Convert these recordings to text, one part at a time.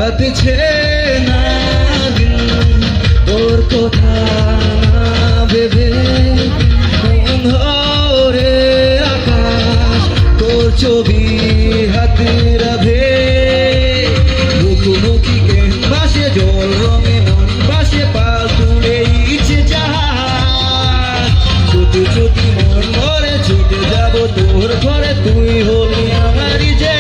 কাটছে না দিন তোর কথা ভেবে, মন ধরে আকাশ তোর ছবি হাতে রাখে, মুখোমুখি বাসে জল রঙে মন বাসে পাল তুলে ইচ্ছে জাহাজ, ছুটি ছুটি মন ভরে ছুটে যাব তোর ঘরে, তুই হলি আমারই যে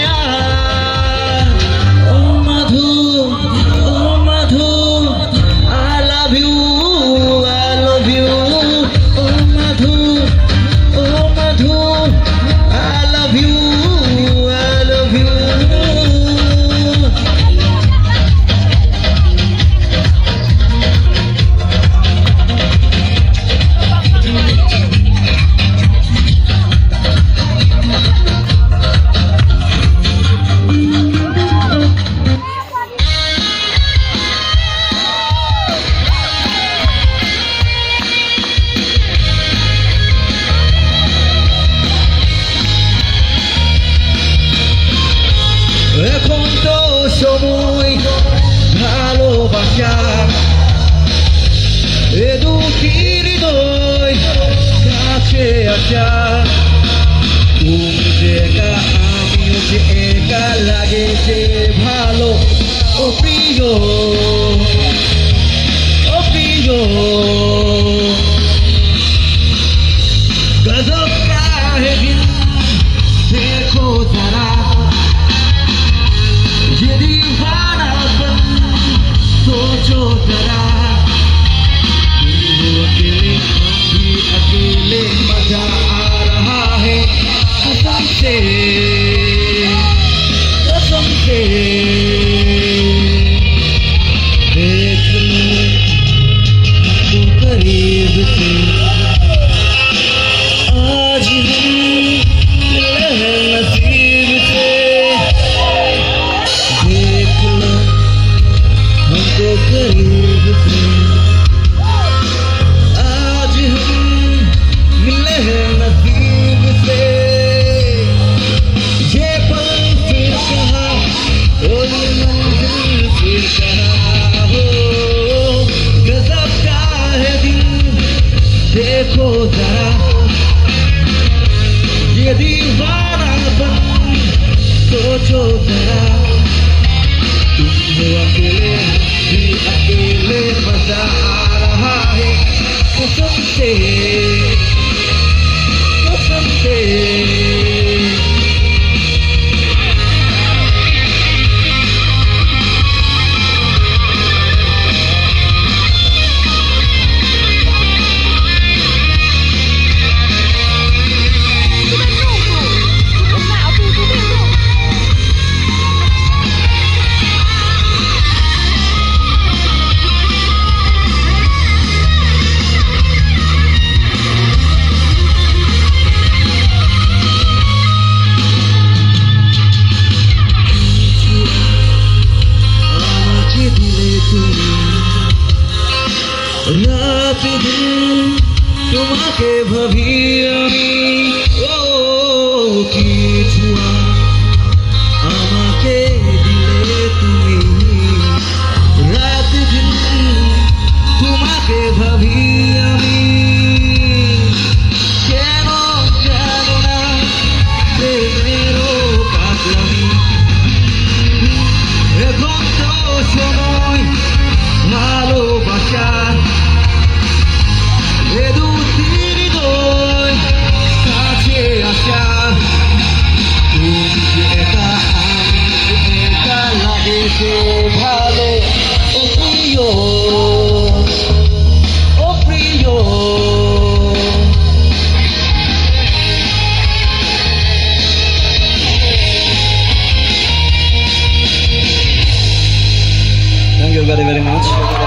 এখন তো সময় ভালোবাসা, এ দুটি হৃদয় কাছে আসা, তুমি যে একা আমিও যে একা লাগে যে ভালো, ও প্রিয় ও প্রিয়, गजब का है दिन देखो जरा, ये दीवानापन सोचो जरा, अकेले भी अकेले मजा आ रहा है कसम से देख लो हमको करीब से, आज हम मिले हैं नसीब से, देख लो हमको करीब से, आज हम मिले हैं नसीब से, ये पल फिर कहाँ ओ ये मंजिल फिर कहाँ हो, गजब का है दिन देखो जरा, ये दीवानापन सोचो जरा, तुम हो अकेले भी अकेले मजा आ रहा है कसम से कसम से। রাত দিন তোমাকে ভাবি আমি, ও কি ছোঁয়া আমাকে দিলে তুমি, রাত দিন তোমাকে ভাবি আমি, কেন জানো না প্রেমেরও পাগলামি, এখন তো সময় ভালোবাসার, এ দুটি হৃদয় কাছে আসা, তুমি যে একা আমি যে একা লাগে যে ভালো, ও প্রিয় ও প্রিয়। Thank you very much.